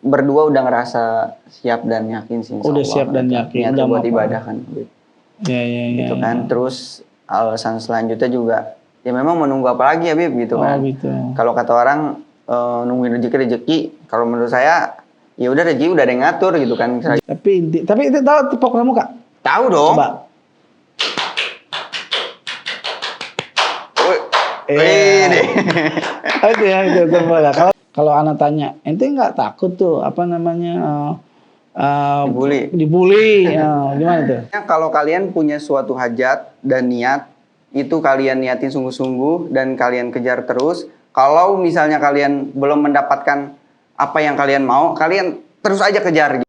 berdua udah ngerasa siap dan yakin sih. Udah siap dan yakin. Niat buat ibadah kan. Ya. Gitu kan. Terus alasan selanjutnya juga ya memang menunggu apa lagi ya Bib gitu kan. Gitu. Kalau kata orang nungguin rezeki. Kalau menurut saya ya udah rezeki udah ada yang ngatur gitu kan. Tapi itu tahu tepuk pramuka? Tahu dong. Coba. Ini. Itu ya itu kalau anak tanya, ente nggak takut tuh apa namanya dibully gimana tuh? Kalau kalian punya suatu hajat dan niat itu kalian niatin sungguh-sungguh dan kalian kejar terus. Kalau misalnya kalian belum mendapatkan apa yang kalian mau, kalian terus aja kejar.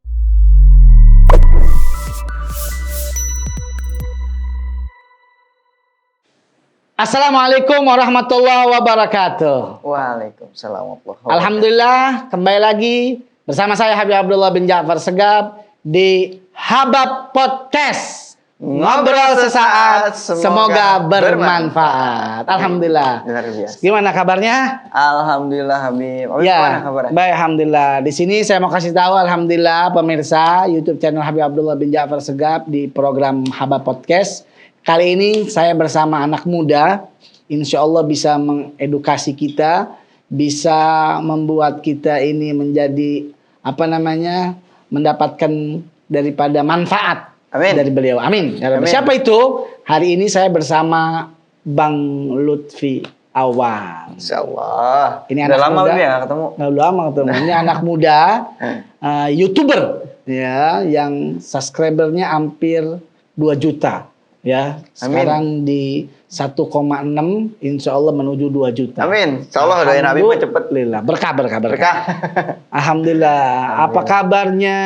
Assalamualaikum warahmatullahi wabarakatuh. Waalaikumsalam warahmatullahi wabarakatuh. Alhamdulillah, kembali lagi bersama saya Habib Abdullah bin Ja'far Segab di Habab Podcast. Ngobrol sesaat, semoga bermanfaat. Alhamdulillah. Luar biasa. Gimana kabarnya? Alhamdulillah Habib. Ya, gimana kabarnya? baik alhamdulillah. Di sini saya mau kasih tahu alhamdulillah pemirsa YouTube channel Habib Abdullah bin Ja'far Segab di program Habab Podcast. Kali ini saya bersama anak muda, insya Allah bisa mengedukasi kita, bisa membuat kita ini menjadi mendapatkan daripada manfaat. Amin. Dari beliau. Amin. Amin. Siapa itu? Hari ini saya bersama Bang Lutfi Awal. Insya Allah. Ini anak lama muda. Ya ketemu. Udah lama ketemu. Ini anak muda, YouTuber, ya, yang subscribernya hampir 2 juta. Ya, sekarang di 1,6, insya Allah menuju 2 juta. Amin. Insya Allah doain Habib cepet. Berkah. Alhamdulillah. Alhamdulillah. Apa kabarnya?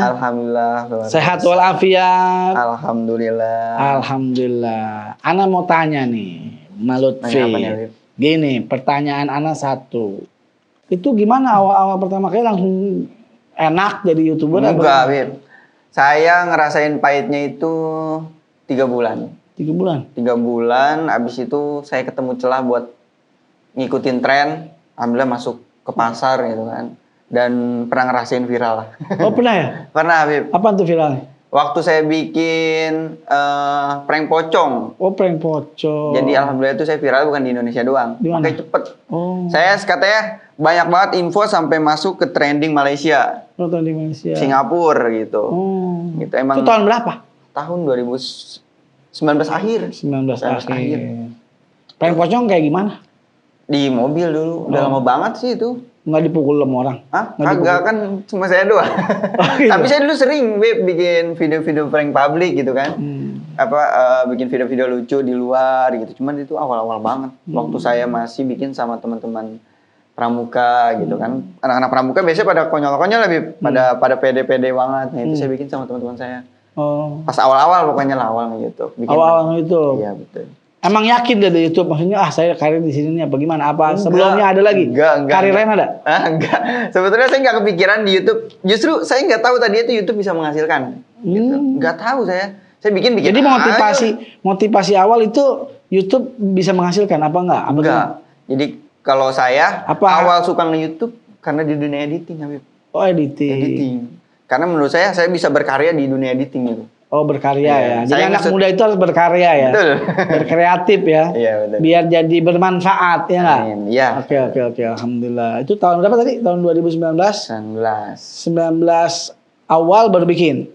Alhamdulillah. Sehat walafiat. Alhamdulillah. Ana mau tanya nih, Lutfi. Gini, pertanyaan Ana satu. Itu gimana awal-awal pertama kali langsung enak jadi YouTuber? Enggak, Habib. Saya ngerasain pahitnya itu 3 bulan. 3 bulan? 3 bulan, abis itu saya ketemu celah buat ngikutin tren. Alhamdulillah masuk ke pasar gitu kan. Dan pernah ngerasain viral. Oh pernah ya? Pernah Habib. Apa tuh viralnya? Waktu saya bikin prank pocong. Oh prank pocong. Jadi alhamdulillah itu saya viral bukan di Indonesia doang. Makanya cepet. Oh. Saya katanya banyak banget info sampai masuk ke trending Malaysia. Oh trending Malaysia. Singapura gitu. Oh. Gitu emang. Itu tahun berapa? Tahun 2019 akhir. 19 akhir. Prank pocong kayak gimana? Di mobil dulu. Udah lama banget sih itu. Nggak dipukul sama orang? Hah? Kagak, kan cuma saya doang. Gitu. Tapi saya dulu sering bikin video-video prank publik gitu kan. Bikin video-video lucu di luar gitu. Cuman itu awal-awal banget. Waktu saya masih bikin sama teman-teman pramuka gitu kan. Anak-anak pramuka biasanya pada konyol-konyol lah, pada pede-pede banget. Nah, itu saya bikin sama teman-teman saya. Oh. Pas awal-awal pokoknya lah awal YouTube. Awal YouTube. Iya betul. Emang yakin dari YouTube maksudnya saya karir di sini nih apa gimana? Apa sebelumnya ada lagi? Enggak. Karir lain ada? Enggak. Sebetulnya saya nggak kepikiran di YouTube. Justru saya nggak tahu tadi itu YouTube bisa menghasilkan. Gitu. Nggak tahu saya. Saya bikin. Jadi motivasi awal itu YouTube bisa menghasilkan apa enggak? Enggak. Jadi kalau saya awal suka nge-YouTube karena di dunia editing, Habib. Oh, editing. Karena menurut saya bisa berkarya di dunia editing gitu. Oh, berkarya ya. Jadi anak muda itu harus berkarya ya. Betul. Berkreatif ya. Iya, betul. Biar jadi bermanfaat ya enggak? Iya. Oke. Alhamdulillah. Itu tahun berapa tadi? Tahun 2019? 19 awal baru bikin.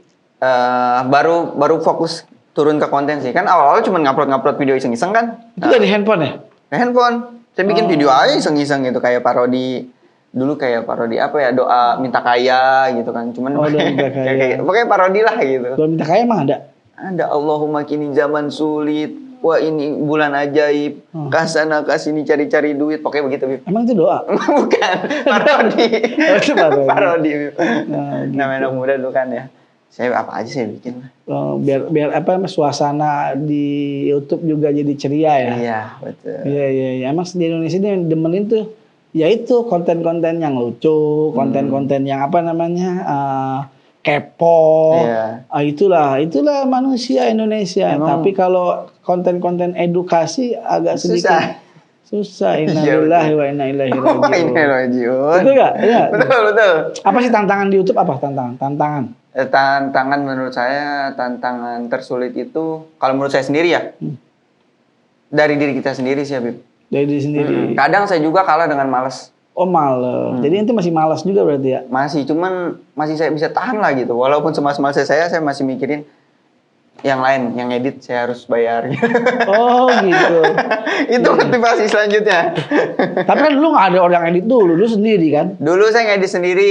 Baru fokus turun ke konten sih. Kan awal-awal cuma ngupload video iseng-iseng kan. Itu dari handphone ya? Handphone. Saya bikin video aja iseng-iseng gitu kayak parodi. Dulu kayak parodi apa ya, doa minta kaya gitu kan. Cuman doa minta kaya. Pokoknya parodi lah gitu. Doa minta kaya emang ada? Ada. Allahumma kini zaman sulit. Wah ini bulan ajaib. Kasana kasini cari-cari duit. Pokoknya begitu, Bib. Emang itu doa? Bukan. Parodi. Itu parodi, Bib. Namanya anak muda dulu kan ya. Saya apa aja saya bikin. Biar suasana di YouTube juga jadi ceria ya. Iya, betul. Iya. Emang di Indonesia ini yang demenin tuh ya itu konten-konten yang lucu, konten-konten yang kepo. Iya. Itulah manusia Indonesia. Tapi kalau konten-konten edukasi agak sedikit Susah. Innalillahi wa inna ilaihi Wah, ini raji'un. Rajiun. Betul nggak? Iya. Betul, betul. Apa sih tantangan di YouTube? Apa tantangan? Tantangan menurut saya, tantangan tersulit itu, kalau menurut saya sendiri ya, dari diri kita sendiri sih, Habib. Dari diri sendiri. Kadang saya juga kalah dengan malas. Oh males. Jadi itu masih malas juga berarti ya? Masih, cuman masih saya bisa tahan lah gitu. Walaupun semalas-malasnya saya masih mikirin yang lain, yang edit saya harus bayar. Oh gitu. Itu motivasi selanjutnya. Tapi kan dulu nggak ada orang edit dulu sendiri kan? Dulu saya ngedit sendiri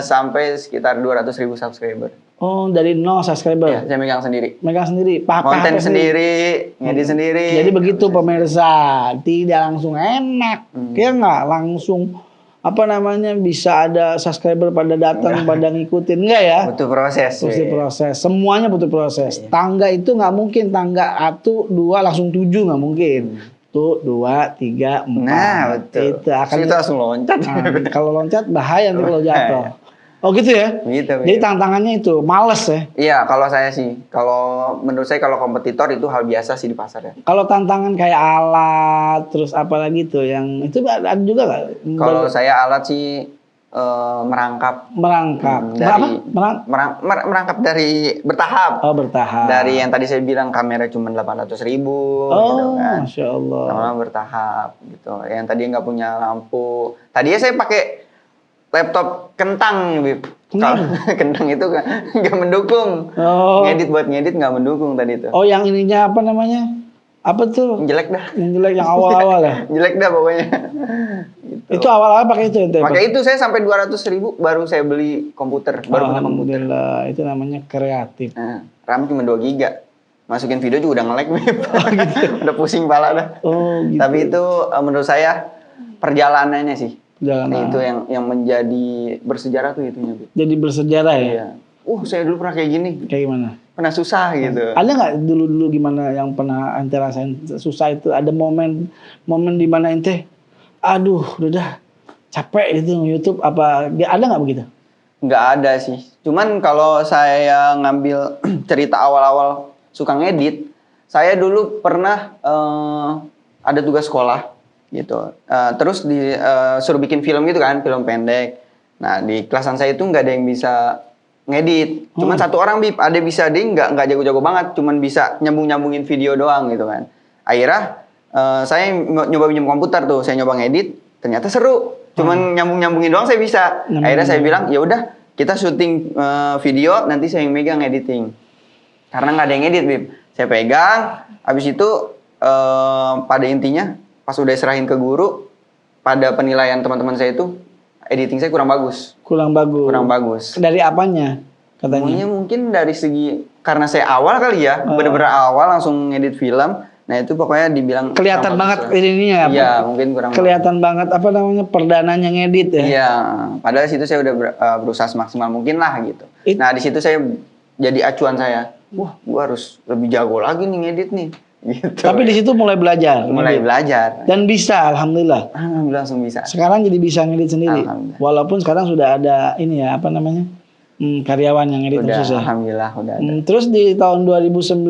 sampai sekitar 200.000 subscriber. Oh dari 0 subscriber. Ya, saya megang sendiri. Megang sendiri, Konten sendiri, ngedit sendiri. Jadi begitu pemirsa, tidak langsung enak, ya nggak langsung apa namanya bisa ada subscriber pada datang pada ngikutin enggak ya? Butuh proses. Butuh proses, semuanya butuh proses. Tangga itu nggak mungkin tangga 1, 2 langsung 7 nggak mungkin. 1, 2, 3, 4. Nah betul. Itu akan kita langsung loncat. Nah, kalau loncat bahaya nanti kalau jatuh. Oh gitu ya? Gitu. Jadi tantangannya itu males ya? Iya, kalau saya sih, kalau menurut saya kalau kompetitor itu hal biasa sih di pasar ya. Kalau tantangan kayak alat, terus apa lagi tuh yang itu ada juga nggak? Kalau saya alat sih merangkap. Dari Merangkap dari bertahap. Oh bertahap. Dari yang tadi saya bilang kamera cuma 800.000 gitu Oh, kan. Masya Allah. Lama-lama bertahap gitu. Yang tadi nggak punya lampu. Tadinya saya pakai laptop kentang, Bib. Kalau kentang itu nggak mendukung. Oh. Buat ngedit nggak mendukung tadi itu. Oh yang ininya apa namanya? Apa tuh? Jelek dah. Yang jelek yang awal-awal ya? Jelek dah pokoknya. Gitu. Itu awal-awal pakai itu ente? Pakai itu saya sampai 200.000 baru saya beli komputer. Baru punya komputer. Alhamdulillah, itu namanya kreatif. Nah, RAM cuma 2 GB. Masukin video juga udah nge-lag, Bib. gitu. Udah pusing pala dah. Oh gitu. Tapi itu menurut saya perjalanannya sih. Jangan. Itu yang menjadi bersejarah tuh itunya, Bib. Jadi bersejarah ya? Iya. Saya dulu pernah kayak gini. Kayak gimana? Pernah susah gitu. Ada nggak dulu gimana yang pernah ente rasain susah itu? Ada momen di mana ente, aduh udah dah capek itu YouTube apa? Ada nggak begitu? Nggak ada sih. Cuman kalau saya ngambil cerita awal-awal suka ngedit, saya dulu pernah ada tugas sekolah gitu. Terus suruh bikin film gitu kan, film pendek. Nah di kelasan saya itu nggak ada yang bisa ngedit. Cuman satu orang, Bib. Ada bisa, dia nggak jago-jago banget. Cuman bisa nyambungin video doang gitu kan. Akhirnya saya nyoba pinjam komputer tuh. Saya nyoba ngedit. Ternyata seru. Cuman nyambungin doang saya bisa. Akhirnya saya bilang, ya udah kita syuting video. Nanti saya yang megang editing. Karena nggak ada yang edit, Bib. Saya pegang. Habis itu pada intinya pas udah serahin ke guru, pada penilaian teman-teman saya itu editing saya kurang bagus. Kurang bagus. Dari apanya katanya? Mungkin dari segi karena saya awal kali ya, bener-bener awal langsung ngedit film. Nah itu pokoknya dibilang kelihatan banget ininya. Iya, mungkin kurang. Kelihatan banget apa namanya perdananya ngedit ya. Iya, padahal situ saya udah berusaha semaksimal mungkin lah gitu. Nah di situ saya jadi acuan saya. Wah, gua harus lebih jago lagi nih ngedit nih. Gitu. Tapi di situ mulai belajar. Belajar. Dan bisa, alhamdulillah. Alhamdulillah langsung bisa. Sekarang jadi bisa ngedit sendiri. Walaupun sekarang sudah ada ini ya, apa namanya? Karyawan yang ngedit khusus ya. Alhamdulillah udah ada. Terus di tahun 2019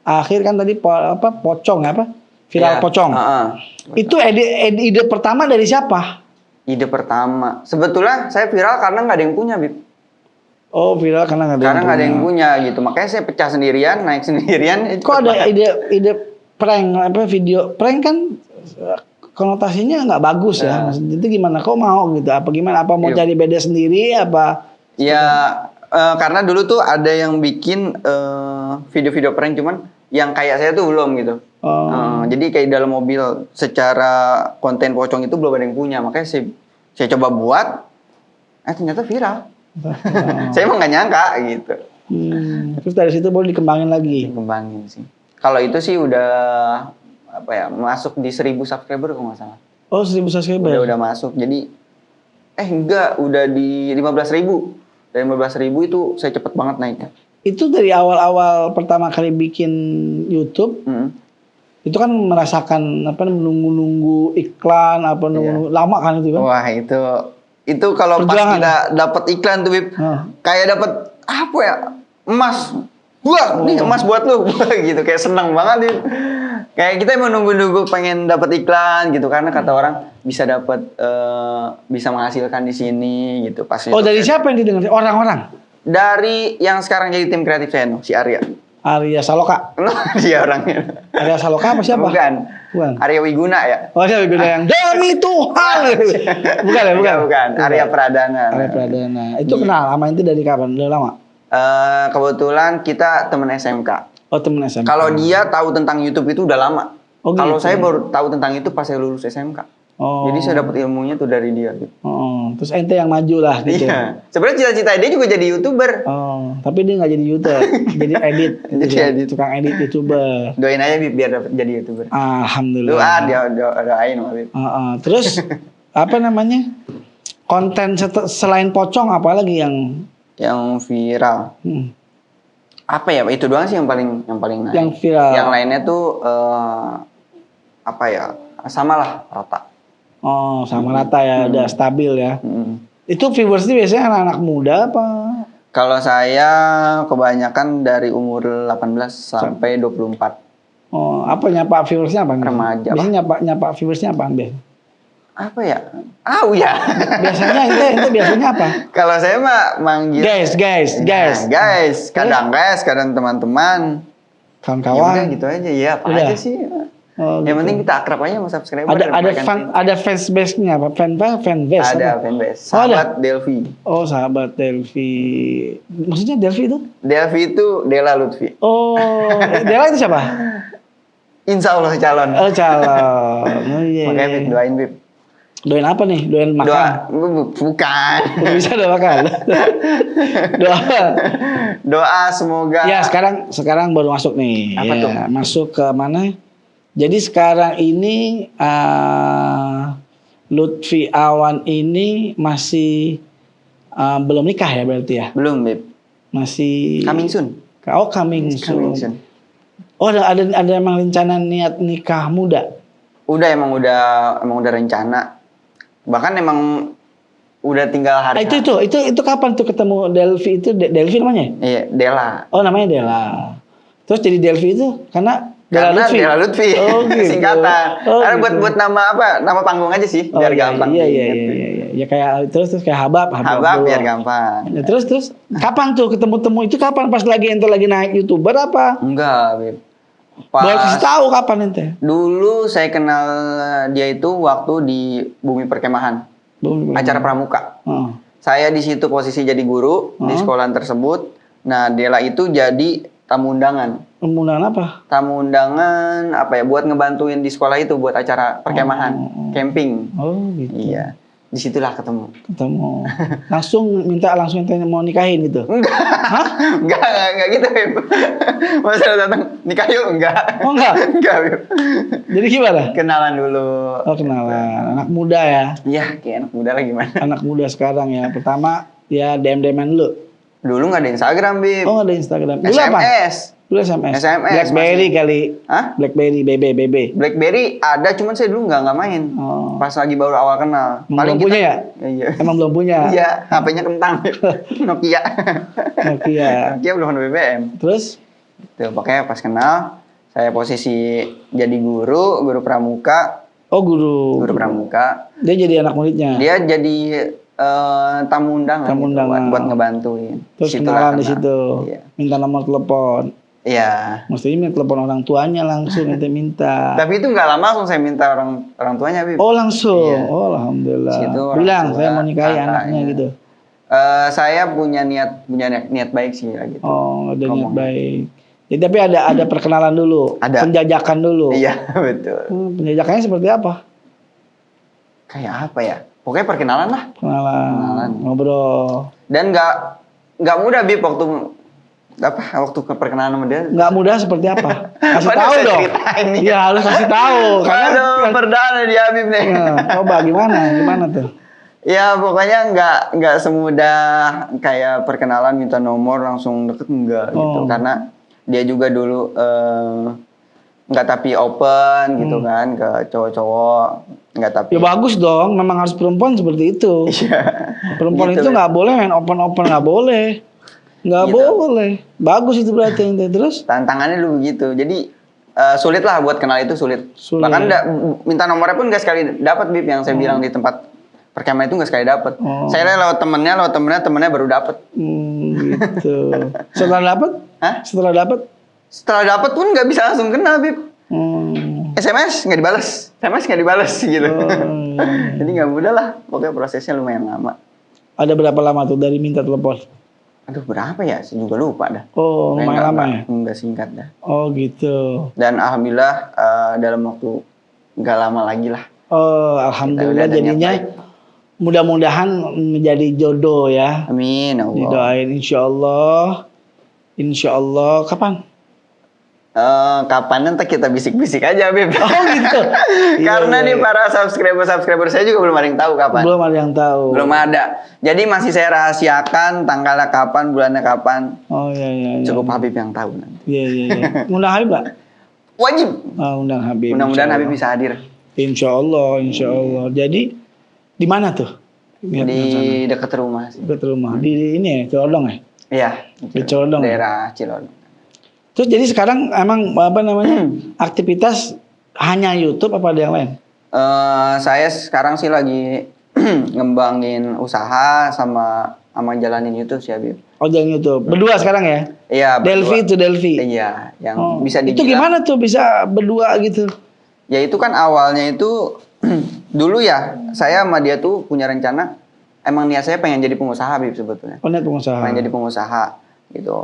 akhir kan tadi pocong apa? Viral ya, pocong. Itu ide pertama dari siapa? Ide pertama. Sebetulnya saya viral karena nggak ada yang punya, Bib. Oh, viral karena nggak ada yang punya gitu. Makanya saya pecah sendirian, naik sendirian. Kok ada ide prank apa video prank kan konotasinya nggak bagus ya. Maksudnya itu gimana? Kok mau gitu? Apa gimana? Apa mau cari beda sendiri apa? Ya karena dulu tuh ada yang bikin video-video prank cuman yang kayak saya tuh belum gitu. Jadi kayak dalam mobil secara konten pocong itu belum ada yang punya. Makanya saya coba buat ternyata viral. Saya emang nggak nyangka gitu. Terus dari situ baru dikembangin lagi. Dikembangin sih. Kalau itu sih udah apa ya masuk di 1.000 subscriber kalau nggak salah. Oh 1.000 subscriber. Udah masuk. Jadi enggak udah di 15.000. Dari 15.000 itu saya cepet banget naiknya. Itu dari awal-awal pertama kali bikin YouTube. Itu kan merasakan apa menunggu iklan apa nunggu lama kan itu kan. Wah itu kalau pas kita dapat iklan tuh, Bib, kayak dapat apa ya emas, wah nih emas buat lu, gitu kayak senang banget, Bib. Kayak kita emang nunggu-nunggu pengen dapat iklan gitu karena kata orang bisa dapat bisa menghasilkan di sini gitu pas Oh, itu. dari siapa yang didengar? Orang-orang. Dari yang sekarang jadi tim kreatif Seno, si Arya. Arya Saloka. Dia orangnya. Arya Saloka apa siapa? Bukan. Bukan. Arya Wiguna ya? Oh, siapa yang demi Tuhan. Bukan ya, bukan. Bukan. Arya Pradana. Arya Pradana. Itu kenal sama itu dari kapan? Udah lama. Kebetulan kita temen SMK. Oh, temen SMA. Kalau dia tahu tentang YouTube itu udah lama. Oh, Kalau gitu. saya baru tahu tentang itu pas saya lulus SMK. Oh. Jadi saya dapat ilmunya tuh dari dia. Gitu. Oh, terus ente yang maju lah gitu. Iya. Sebenarnya cita-cita dia juga jadi YouTuber. Oh, tapi dia nggak jadi YouTuber, jadi edit. Jadi ya. edit. Tukang edit YouTuber. Doain aja Bib, biar dapat jadi YouTuber. Alhamdulillah. Doa doain Bib. Terus apa namanya? Konten selain pocong apa lagi yang Viral. Apa ya? Itu doang sih yang paling naik. Yang viral. Yang lainnya tuh apa ya? Sama lah rata. Oh, sama rata ya, udah stabil ya. Mm. Itu viewersnya biasanya anak-anak muda apa? Kalau saya kebanyakan dari umur 18 sampai 24. Oh, apa nyapa viewersnya apa? Remaja, Biasanya nyapa viewersnya apa? Apa ya? Ya. Biasanya ente biasanya apa? Kalau saya mah manggil Guys. Nah, guys, kadang teman-teman. Ya udah Kawan-kawan. gitu aja ya, apa Udah. aja sih. Oh, Yang gitu. penting kita akrab aja sama subscriber. Ada fans base-nya apa? Fan base. Ada apa? fanbase. Oh, ada? Sahabat Delvi. Oh, sahabat Delvi. Maksudnya Delvi itu? Delvi itu Dela Lutfi. Oh, Dela itu siapa? Insya Allah calon. Oh, calon. Oh, iya. Makanya Bib, doain Bib. Doain apa nih? Doain makan. Bukan. Udah bisa doa makan. Doa. Doa semoga. Ya, sekarang baru masuk nih. Apa Ya, tuh? masuk ke mana? Jadi sekarang ini Lutfi Awan ini masih belum nikah ya berarti ya? Belum Bib. Masih Coming soon. Oh, coming Coming soon. soon. Oh, ada emang rencana niat nikah muda? Emang udah rencana. Bahkan emang udah tinggal hari. Itu kapan tuh ketemu Delvi itu? Delvi namanya? Iya, Dela. Oh, namanya Dela. Terus jadi Delvi itu karena Karena Dela Lutfi. Oh, gitu. Singkatan. Oh, Karena gitu. buat nama apa? Nama panggung aja sih, biar gampang. Iya. diingat. Ya kayak terus kayak Habab Habab doang. biar gampang. Ya, terus kapan tuh ketemu itu kapan pas ente lagi naik YouTuber apa? Enggak, Bib. Boleh kasih tahu kapan ente? Dulu saya kenal dia itu waktu di Bumi Perkemahan, acara pramuka. Oh. Saya di situ posisi jadi guru di sekolah tersebut. Nah, Dela itu jadi tamu undangan. Undangan apa? Tamu undangan apa ya? Buat ngebantuin di sekolah itu buat acara perkemahan, camping. Oh, gitu. Iya. Disitulah ketemu. Langsung ente mau nikahin gitu? Enggak gitu, Bib. Masa datang nikah yuk? Enggak. Oh, enggak? Enggak, Bib. Jadi gimana? Kenalan dulu. Oh, kenalan. Anak muda ya? Iya, kayak anak muda lah gimana. Anak muda sekarang ya. Pertama ya DM-DM-an dulu. Dulu nggak ada Instagram, Bib. Oh, nggak ada Instagram. Dulu apa? SMS. Dulu SMS. SMS Blackberry masih. kali. Hah? Blackberry, BB. BlackBerry ada, cuman saya dulu nggak main. Oh. Pas lagi baru awal kenal. Belum punya ya? Iya. Emang belum punya? Iya, HP-nya kentang. Nokia. Nokia. Nokia belum ada BBM. Terus? Tuh, pokoknya pas kenal, saya posisi jadi guru pramuka. Oh, guru. Guru pramuka. Dia jadi anak muridnya. Dia jadi tamu undangan. Tamu gitu, undangan. buat ngebantuin. Terus Situlah kenalan di kenal. situ. Iya. Minta nomor telepon. Iya. Mestinya minta telepon orang tuanya langsung ente minta. Tapi itu nggak lama langsung saya minta orang tuanya, Bib. Oh, langsung. Iya. Oh, alhamdulillah. Situ orang Bilang tua, saya mau nikahi kakaknya. anaknya gitu. Saya punya niat baik sih ya, gitu. Oh, ada niat Ngomongnya. baik. Jadi tapi ada perkenalan dulu, Ada. penjajakan dulu. Iya, betul. Penjajakannya seperti apa? Kayak apa ya? Pokoknya perkenalan lah. Kenalan. Ngobrol. Dan nggak mudah, Bib, waktu ke perkenalan sama dia. Nggak mudah seperti apa? Kasih Mana tahu saya dong. ceritain nih? Iya, harus kasih tahu karena Aduh, perdana dia, Bib nih. Nah, coba gimana tuh? Ya pokoknya nggak semudah kayak perkenalan minta nomor langsung deket, enggak gitu, karena dia juga dulu nggak tapi open gitu kan ke cowok-cowok, nggak tapi. Ya bagus dong, memang harus perempuan seperti itu. Iya. Perempuan Gitu, itu Beb. nggak boleh main open nggak boleh, nggak Gitu. boleh. Bagus itu berarti ente. Terus Tantangannya dulu begitu. Jadi sulit lah buat kenal itu sulit. Sulit. Bahkan minta nomornya pun nggak sekali dapat Bib, yang saya bilang di tempat perkemahan itu nggak sekali dapat. Saya lewat temennya baru dapat. Gitu. Setelah dapat? Hah? Setelah dapat pun nggak bisa langsung kenal Bib. SMS nggak dibalas gitu. Jadi nggak mudah lah. Pokoknya prosesnya lumayan lama. Ada berapa lama tuh dari minta telepon? Aduh berapa ya? Saya juga lupa dah. Oh, lumayan lama ya? Enggak singkat dah. Oh gitu. Dan alhamdulillah dalam waktu nggak lama lagi lah. Oh, alhamdulillah jadinya mudah-mudahan menjadi jodoh ya. Amin. Allah. Didoain insya Allah. Kapan? Kapan nanti kita bisik-bisik aja, Beb. Oh gitu. Karena nih para subscriber saya juga belum ada yang tahu kapan. Belum ada yang tahu. Belum ada. Jadi masih saya rahasiakan tanggalnya kapan, bulannya kapan. Oh iya. Cukup Habib yang tahu nanti. Iya. Undang Habib nggak? Wajib. Undang Habib. Mudah-mudahan Habib bisa hadir. Insya Allah. Jadi di mana tuh? Di dekat rumah sih. Dekat rumah. Di ini ya, Cilodong ya? Iya. Di Cilodong. Daerah Cilodong. Terus jadi sekarang emang aktivitas hanya YouTube apa ada yang lain? Saya sekarang sih lagi ngembangin usaha sama jalanin YouTube sih Habib. Oh jalan YouTube. Berdua sekarang ya? Iya. Delvi. Iya. Yang bisa dibilang. Itu gimana tuh bisa berdua gitu? Ya itu kan awalnya itu dulu ya saya sama dia tuh punya rencana. Emang niat saya pengen jadi pengusaha Habib sebetulnya. Oh niat pengusaha. Pengen jadi pengusaha. Gitu.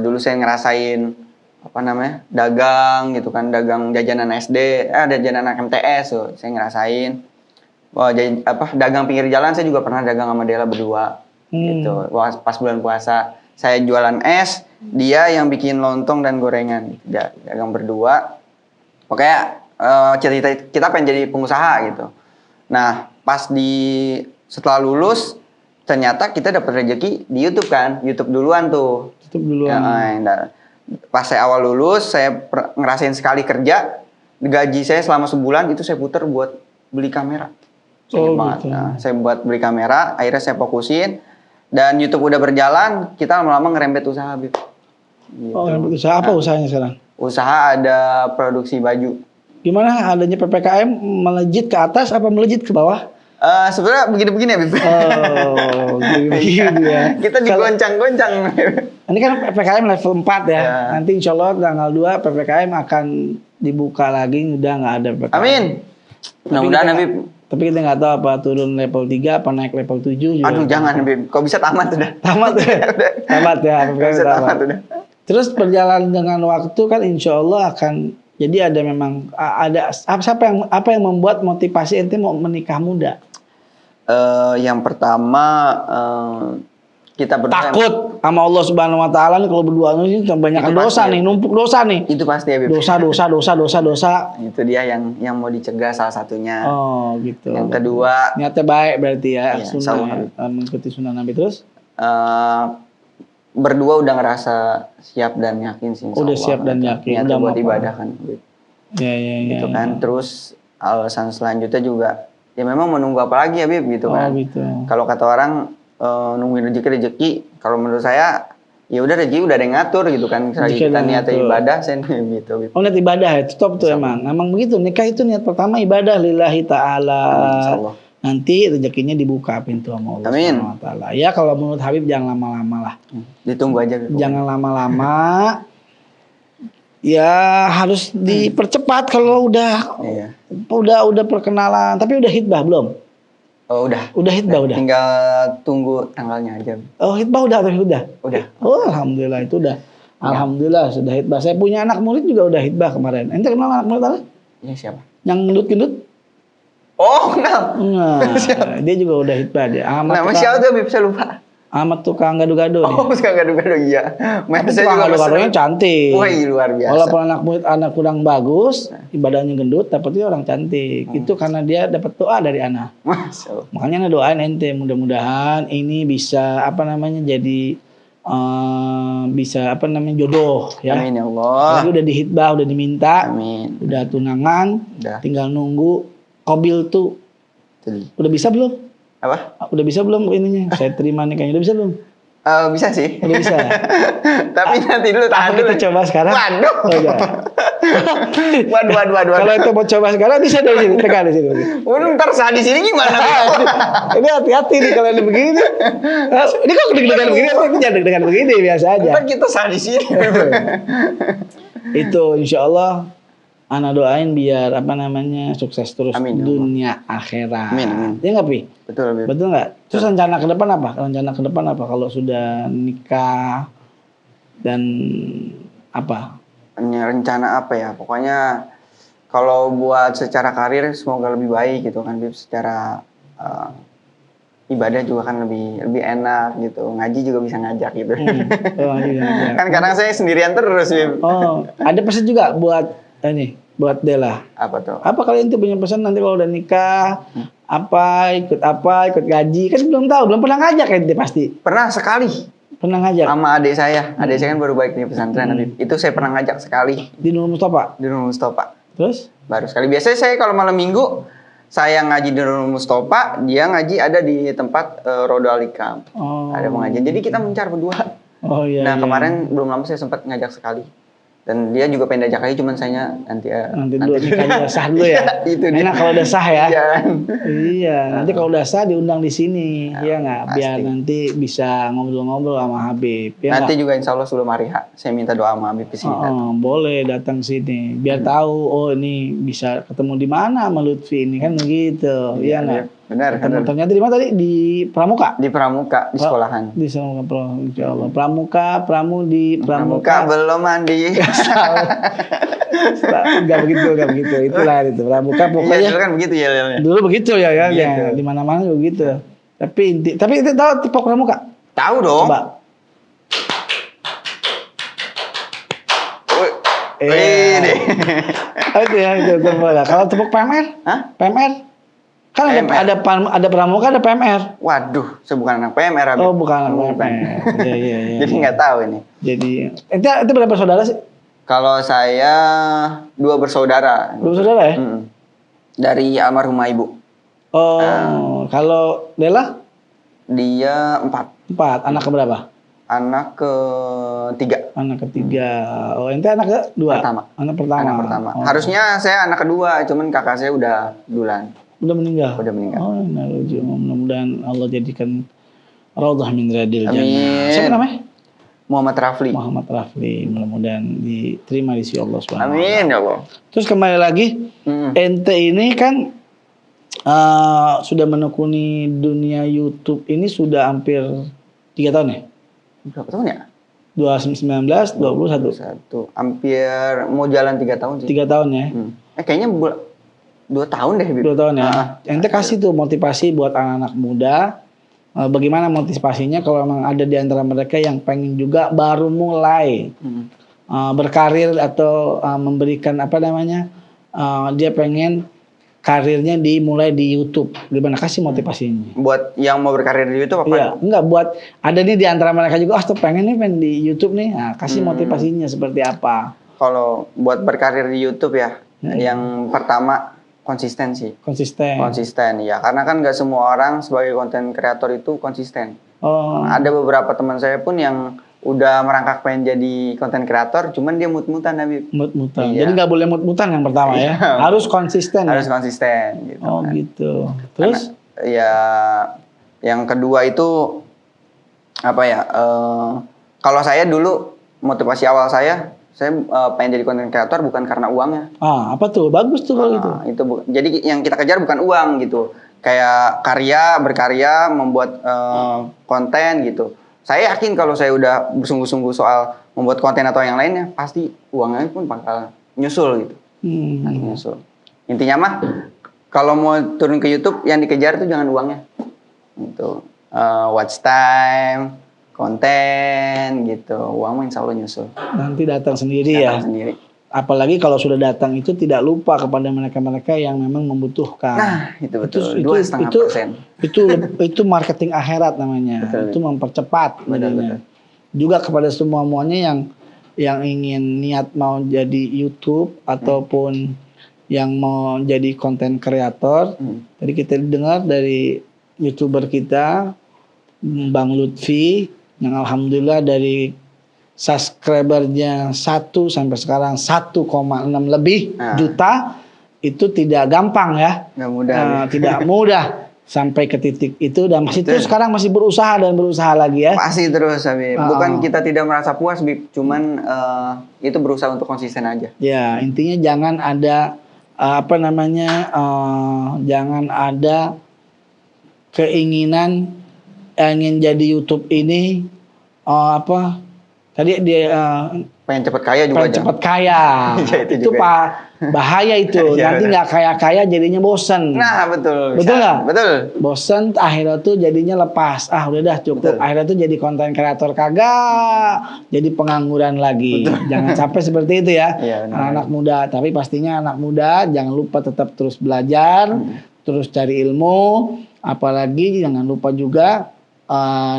Dulu saya ngerasain dagang gitu kan, dagang jajanan SD, jajanan MTS tuh saya ngerasain. Dagang pinggir jalan saya juga pernah dagang sama Dela berdua. Gitu. Pas bulan puasa saya jualan es, dia yang bikin lontong dan gorengan gitu. Dagang berdua. Pokoknya cerita kita pengen jadi pengusaha gitu. Nah, setelah lulus ternyata kita dapat rezeki di YouTube kan. YouTube duluan tuh. Pas saya awal lulus, saya ngerasain sekali kerja. Gaji saya selama sebulan itu saya putar buat beli kamera. Banget. Nah, saya buat beli kamera, akhirnya saya fokusin. Dan YouTube udah berjalan, kita lama-lama ngerembet usaha, Bib. Gitu. Oh, ngerembet usaha. Apa usahanya sekarang? Usaha ada produksi baju. Gimana adanya PPKM melejit ke atas apa melejit ke bawah? Sebenarnya begini-begini ya, Bib. Oh, gitu ya. Kita digoncang-goncang. Ini kan PPKM level 4 ya. Nanti insya Allah tanggal 2 PPKM akan dibuka lagi. Udah nggak ada PPKM. Amin. Mudah-mudahan, Bib. Tapi kita nggak tahu apa turun level 3 apa naik level 7 juga. Aduh, jangan, Bib. Kok bisa tamat udah? Tamat ya? Tamat ya. Bisa tamat udah. Terus berjalan dengan waktu kan insya Allah akan... Jadi ada memang... Apa yang membuat motivasi ente mau menikah muda? Yang pertama kita berdua takut sama Allah Subhanahu Wa Taala nih kalau berdua ini banyak dosa nih, numpuk dosa nih. Itu pasti ya, Bib. Dosa. Itu dia yang mau dicegah salah satunya. Oh, gitu. Yang kedua niatnya baik berarti ya, iya, sunnah ya, mengikuti sunnah Nabi terus. Berdua udah ngerasa siap dan yakin sih. Udah siap dan yakin. Udah buat ibadah kan. Ya. Gitu kan. Terus alasan selanjutnya juga ya memang menunggu apa lagi ya, Bib, gitu kan. Gitu. Kalau kata orang nungguin rezeki, kalau menurut saya ya udah rezeki udah ada yang ngatur gitu kan. Selagi kita niatnya ibadah saya gitu, Bib. Oh, niat ibadah itu top tuh emang. Emang begitu, nikah itu niat pertama ibadah lillahi ta'ala. Insyaallah. Nanti rezekinya dibuka pintu sama Allah Subhanahu Wa Taala. Ya kalau menurut Habib jangan lama-lama lah. Ditunggu aja, Bib. Jangan lama-lama. Ya harus dipercepat kalau udah perkenalan. Tapi udah hitbah belum? Oh, udah. Udah hitbah udah. Tinggal tunggu tanggalnya aja. Oh, hitbah udah atau udah? Udah. Oh, alhamdulillah itu udah. Alhamdulillah sudah hitbah. Saya punya anak murid juga udah hitbah kemarin. Ente kenal anak murid apa? Iya, siapa? Yang gendut-gendut? Oh, kenal. Nah, dia juga udah hitbah dia. Nama siapa tuh, Bib? Saya lupa. Ahmad tukang gado-gado nih. Oh, tukang gado-gado, iya. Tukang gado-gadonya cantik. Wah, luar biasa. Walaupun anak kurang bagus, ibadahnya gendut, dapetnya orang cantik. Itu karena dia dapat doa dari anak. Makanya doain ente, mudah-mudahan ini bisa jadi bisa jodoh ya. Amin ya Allah. Lagi udah dihitbah, udah diminta. Amin. Udah tunangan, tinggal nunggu kobil tuh. Udah bisa belum? Apa? Udah bisa belum ininya? Saya terima nikahnya. Udah bisa belum? Bisa sih. Udah bisa. Tapi nanti dulu tahan dulu. Kita coba sekarang. Waduh. Oh, Waduh. Kalau itu mau coba sekarang bisa dari sini, tekan di sini. Waduh, ntar sah di sini gimana? Ini hati-hati nih kalau ada begini. Ini kok deg-degan begini, tapi jangan deg-degan begini, biasa aja. Ntar kita sah di sini. Itu insya Allah ana doain biar sukses terus Amin, ya dunia akhirat. Amin. Ya nggak, Pi? Betul. Betul nggak? Terus rencana ke depan apa? Rencana ke depan apa kalau sudah nikah dan apa? Rencana apa ya? Pokoknya kalau buat secara karir semoga lebih baik gitu kan, Bib. Secara ibadah juga kan lebih enak gitu. Ngaji juga bisa ngajak gitu. Oh, iya. Kan kadang saya sendirian terus, Bib. Oh, ada pesan juga buat buat Dela. Apa tuh? Apa kalian tuh punya pesan nanti kalau udah nikah? Ikut gaji? Kan belum pernah ngajak ente pasti. Pernah sekali Pernah ngajak? sama adik saya. Adik saya kan baru balik di pesantren, Habib. Itu saya pernah ngajak sekali Di Nurul Mustafa? di Nurul Mustafa. Terus? Baru sekali. Biasanya saya kalau malam minggu saya ngaji di Nurul Mustafa, dia ngaji ada di tempat Rodo Alikam. Oh. Ada pengajian. Jadi kita mencar berdua. Oh iya. Nah, iya. kemarin belum lama saya sempat ngajak sekali. Dan dia juga pengen diajak lagi, cuman saya nanti dulu nikahnya sah dulu ya. Itu dia. Enak kalau udah sah ya. Iya. Iya, nanti kalau udah sah diundang di sini, ya nggak? pasti. Biar nanti bisa ngobrol-ngobrol sama Habib. Ya Nanti nggak? juga insya Allah sebelum hari H, saya minta doa sama Habib di sini. Boleh datang sini, biar tahu ini bisa ketemu di mana sama Lutfi ini kan begitu, ya nggak? Benar. Ternyata di mana tadi? Di Pramuka. Di Pramuka, di sekolahan. Di Pramuka, insya Allah. Pramuka belum mandi. Enggak begitu. Itulah itu Pramuka pokoknya. Iya, dulu kan begitu ya. Dulu begitu ya kan. Gitu. Ya. Di mana-mana juga gitu. Tapi itu tahu tepok Pramuka? Tahu dong. Coba. Ini. Itu ya itu tepok. Kalau tepok PMR? Hah? PMR? Kan PMR. ada Pramuka, ada PMR. Waduh, saya bukan anak PMR. Habib. Oh, bukan anak PMR. Iya. Jadi nggak tahu ini. Jadi itu berapa saudara sih? Kalau saya 2 bersaudara. Dua saudara ya? Dari almarhumah ibu. Oh, kalau Dela? Dia 4. 4. Anak keberapa? Anak ke-3. Anak ketiga. Oh, ente anak kedua? Pertama. Anak pertama. Oh. Harusnya saya anak kedua, cuman kakak saya udah duluan. Udah meninggal? Udah meninggal. Oh, mudah-mudahan Allah jadikan raudhah min riyadil jannah. Amin. Siapa namanya? Muhammad Rafli. Muhammad Rafli. Mudah-mudahan diterima di sisi Allah Subhanahu wa Ta'ala. Amin ya Allah. Terus kembali lagi, ente ini kan sudah menekuni dunia YouTube ini sudah hampir 3 tahun ya? Berapa tahun ya? 2019, 21. Hampir mau jalan 3 tahun sih. 3 tahun ya? Kayaknya 2 tahun deh, Bib. 2 tahun ya? Ente kasih tuh motivasi buat anak-anak muda. Bagaimana motivasinya kalau memang ada di antara mereka yang pengen juga baru mulai berkarir atau memberikan dia pengen karirnya dimulai di YouTube. Gimana, kasih motivasinya? Buat yang mau berkarir di YouTube apa? Iya, enggak buat ada nih di antara mereka juga tuh pengen di YouTube nih. Nah, kasih motivasinya seperti apa? Kalau buat berkarir di YouTube ya, yang pertama konsisten ya, karena kan nggak semua orang sebagai konten kreator itu konsisten. Ada beberapa teman saya pun yang udah merangkak pengen jadi konten kreator, cuman dia mut-mutan, Habib. Mut-mutan. Iya. Jadi nggak boleh mut-mutan yang pertama ya. Harus konsisten. Harus konsisten gitu. Oh kan. gitu. Terus? Karena, ya yang kedua itu apa ya? Kalau saya dulu motivasi awal saya pengen jadi konten kreator bukan karena uangnya. Apa tuh? Bagus tuh kalau gitu. Jadi yang kita kejar bukan uang gitu. Kayak berkarya, membuat konten gitu. Saya yakin kalau saya udah bersungguh-sungguh soal membuat konten atau yang lainnya, pasti uangnya pun bakal nyusul gitu. Nyusul. Intinya mah, kalau mau turun ke YouTube, yang dikejar tuh jangan uangnya. Gitu. Watch time, konten gitu. Uang mah insya Allah nyusul. Nanti datang sendiri ya. Sendiri. Apalagi kalau sudah datang itu tidak lupa kepada mereka-mereka yang memang membutuhkan. Nah, itu betul. 2,5%. Itu marketing akhirat namanya. Betul. Itu mempercepat. Betul. Juga kepada semuanya yang ingin niat mau jadi YouTube ataupun yang mau jadi konten kreator. Tadi kita dengar dari YouTuber kita Bang Lutfi yang alhamdulillah dari subscribernya 1 sampai sekarang 1,6 lebih Nah. juta, itu tidak gampang ya. Nggak mudah. Tidak mudah sampai ke titik itu, dan masih Betul. terus sekarang masih berusaha dan berusaha lagi ya. Pasti terus Habib. Ah. Bukan kita tidak merasa puas, Bib. Cuman itu berusaha untuk konsisten aja. Ya, intinya jangan ada jangan ada keinginan ingin jadi YouTube ini tadi dia Pengen cepet kaya juga pengen aja. cepat kaya. Ya, itu Itu juga. bahaya itu. Iya, Nanti benar. nggak kaya-kaya jadinya bosen. Nah, betul. Betul Bisa. nggak? Betul. Bosen akhirnya tuh jadinya lepas. Udah dah cukup. Betul. Akhirnya tuh jadi konten kreator kagak, jadi pengangguran lagi. Jangan sampai seperti itu ya. Iya, benar. Anak muda, tapi pastinya anak muda jangan lupa tetap terus belajar, terus cari ilmu, apalagi jangan lupa juga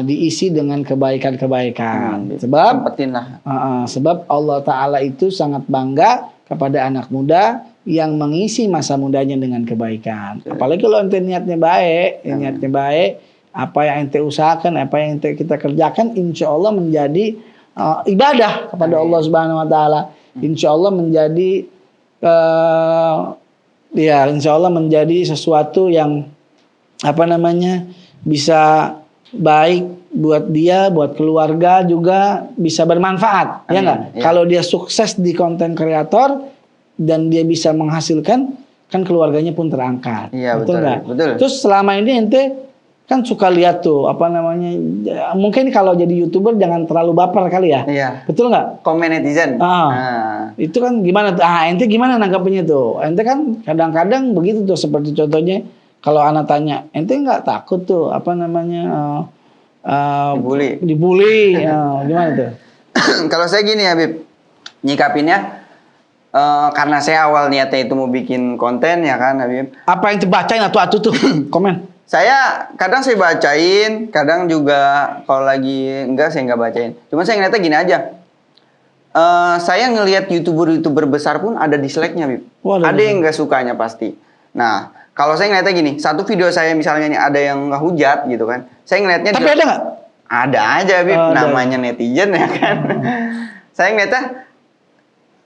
diisi dengan kebaikan-kebaikan. Sebab Sempetin lah. sebab Allah Ta'ala itu sangat bangga kepada anak muda yang mengisi masa mudanya dengan kebaikan. Apalagi kalau ente niatnya baik, apa yang ente usahakan, apa yang ente kita kerjakan, insya Allah menjadi ibadah kepada Allah Subhanahu Wa Ta'ala. Insya Allah menjadi insya Allah menjadi sesuatu yang bisa baik buat dia, buat keluarga juga bisa bermanfaat, ya Amin. nggak? Ya. Kalau dia sukses di konten kreator dan dia bisa menghasilkan, kan keluarganya pun terangkat. Iya, betul, nggak? betul. Terus selama ini ente kan suka lihat tuh mungkin kalau jadi YouTuber jangan terlalu baper kali ya, Iya. betul nggak? Komen netizen. Nah. Itu kan gimana tuh? Ente gimana nanggapinya tuh? Ente kan kadang-kadang begitu tuh, seperti contohnya. Kalau anak tanya, ente nggak takut tuh dibully, gimana tuh? Kalau saya gini Habib, nyikapinnya karena saya awal niatnya itu mau bikin konten ya kan Habib. Apa yang terbacain atu tuh komen? Saya kadang saya bacain, kadang juga kalau lagi enggak saya nggak bacain. Cuma saya ngeliatnya gini aja. Saya ngelihat YouTuber besar pun ada dislike-nya, Habib. Waduh. Ada yang nggak sukanya pasti. Nah, kalau saya ngeliatnya gini, satu video saya misalnya nih ada yang ngehujat gitu kan. Saya ngeliatnya Tapi ada nggak? Ada aja, Bib. Ada. Namanya netizen ya kan. Saya ngeliatnya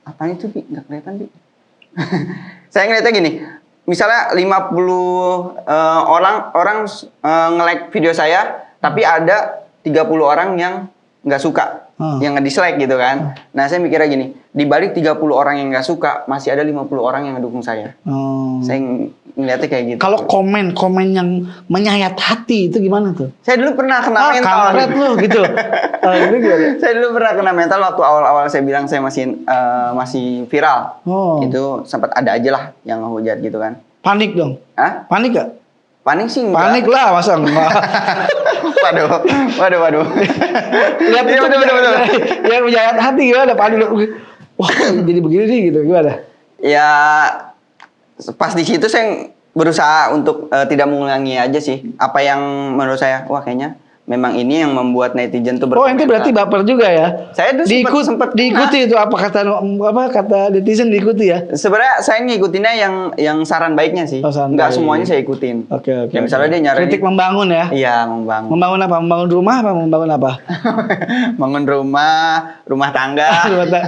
apaan itu, Bib? Nggak kelihatan, Bib. Saya ngeliatnya gini, misalnya 50 orang nge-like video saya, tapi ada 30 orang yang nggak suka, yang nge-dislike gitu kan. Nah, saya mikirnya gini, di balik 30 orang yang nggak suka, masih ada 50 orang yang ngedukung saya. Saya ngeliatnya kayak gitu. Kalau komen yang menyayat hati itu gimana tuh? Saya dulu pernah kena mental. Kampret lu gitu. Itu gimana? Saya dulu pernah kena mental waktu awal-awal saya bilang saya masih viral. Itu sempat ada aja lah yang ngehujat gitu kan. Panik dong. Hah? Panik gak? Panik sih enggak. Panik lah, masa enggak? Waduh. Lihat Iya, itu betul. yang menyayat hati gimana? Panik lu. Wah, jadi begini nih gitu, gimana? Ya pas di situ saya berusaha untuk tidak mengulangi aja sih. Apa yang menurut saya, wah kayaknya memang ini yang membuat netizen tuh Ente berarti baper juga ya? Saya dulu sempat diikuti itu apa kata netizen diikuti ya? Sebenarnya saya ngikutinnya yang saran baiknya sih. Enggak semuanya saya ikutin. Oke. Ya, misalnya dia nyaranin kritik membangun ya? Iya, membangun. Membangun apa? Membangun rumah apa membangun apa? Bangun rumah tangga.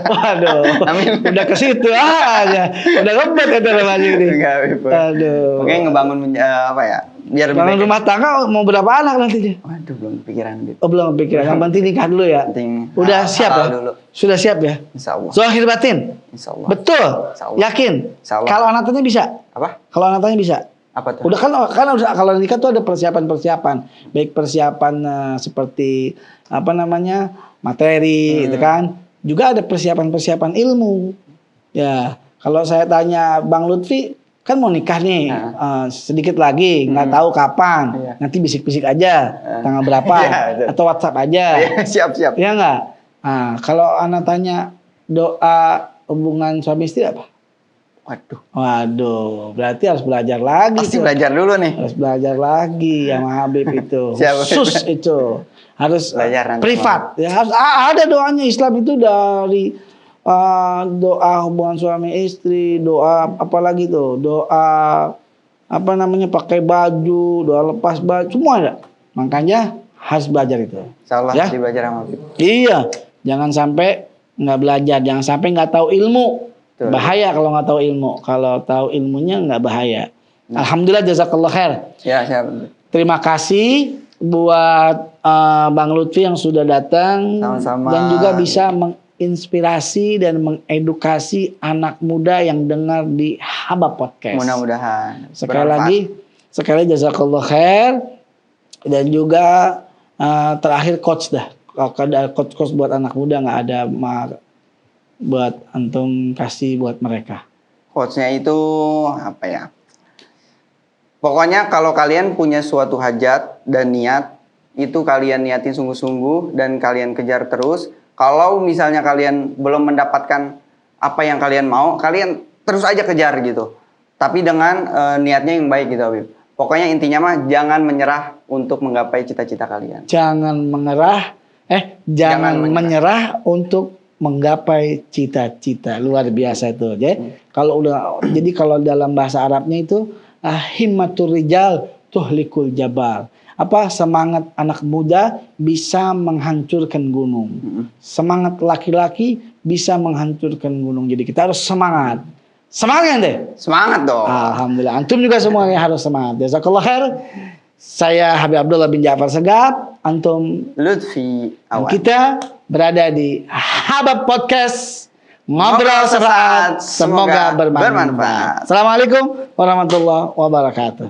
Waduh. Amin. Udah ke situ aja. Udah ngebet itu namanya ini. Enggak, Aduh. Oke, ngebangun apa ya? Biar lebih bangun baik. rumah tangga mau berapa anak nantinya? Waduh, belum kepikiran gitu. Oh, belum kepikiran. Yang penting nikah dulu ya. Penting Udah siap ya? dulu. Sudah siap ya? Insyaallah. Zahir batin. Insyaallah. Betul. Insyaallah. Yakin. Insyaallah. Kalau anak tanya bisa. Apa? Kalau anak tanya bisa. Apa tuh? Udah kan kalau nikah tuh ada persiapan-persiapan. Baik persiapan seperti materi gitu kan. Juga ada persiapan-persiapan ilmu. Ya, kalau saya tanya Bang Lutfi kan mau nikah nih, sedikit lagi, nggak tahu kapan. Iya. Nanti bisik-bisik aja, tanggal berapa, Iya, atau WhatsApp aja. Siap. Ya nggak? Nah, kalau anak tanya doa hubungan suami istri apa? Waduh, berarti harus belajar lagi. Pasti tuh. belajar dulu nih. Harus belajar lagi sama Habib itu. Siap. Khusus itu. Harus Belajar nanti privat. Ya, harus ada doanya Islam itu dari doa hubungan suami istri, doa apalagi tuh, doa pakai baju, doa lepas baju, semua ada. Makanya harus belajar itu. Insyaallah Ya? pasti belajar sama Habib. Iya, Jangan sampai nggak belajar, jangan sampai nggak tahu ilmu. Betul. Bahaya kalau nggak tahu ilmu. Kalau tahu ilmunya nggak bahaya. Alhamdulillah, jazakallah khair. Ya, siap. Terima kasih buat Bang Lutfi yang sudah datang. Sama-sama. Dan juga bisa menginspirasi dan mengedukasi anak muda yang dengar di Haba Podcast. Mudah-mudahan. Sekali bermanfaat. lagi jazakallah khair. Dan juga terakhir coach dah. Kalau ada coach buat anak muda nggak ada buat antum kasih buat mereka. Quotes-nya itu apa ya? Pokoknya kalau kalian punya suatu hajat dan niat, itu kalian niatin sungguh-sungguh dan kalian kejar terus. Kalau misalnya kalian belum mendapatkan apa yang kalian mau, kalian terus aja kejar gitu. Tapi dengan niatnya yang baik gitu, Habib. Pokoknya intinya mah jangan menyerah untuk menggapai cita-cita kalian. Jangan menyerah untuk menggapai cita-cita. Luar biasa itu. Jadi kalau dalam bahasa Arabnya itu himmatur rijal tuhlikul jabal. Semangat anak muda bisa menghancurkan gunung. Semangat laki-laki bisa menghancurkan gunung. Jadi kita harus semangat. Semangat deh. Semangat dong. Alhamdulillah. Antum juga semuanya harus semangat. Jazakallah khair. Saya Habib Abdullah bin Ja'far Segap. Antum Lutfi Awan. Kita berada di Haba Podcast. Ngobrol sesaat. Semoga bermanfaat. Assalamualaikum warahmatullahi wabarakatuh.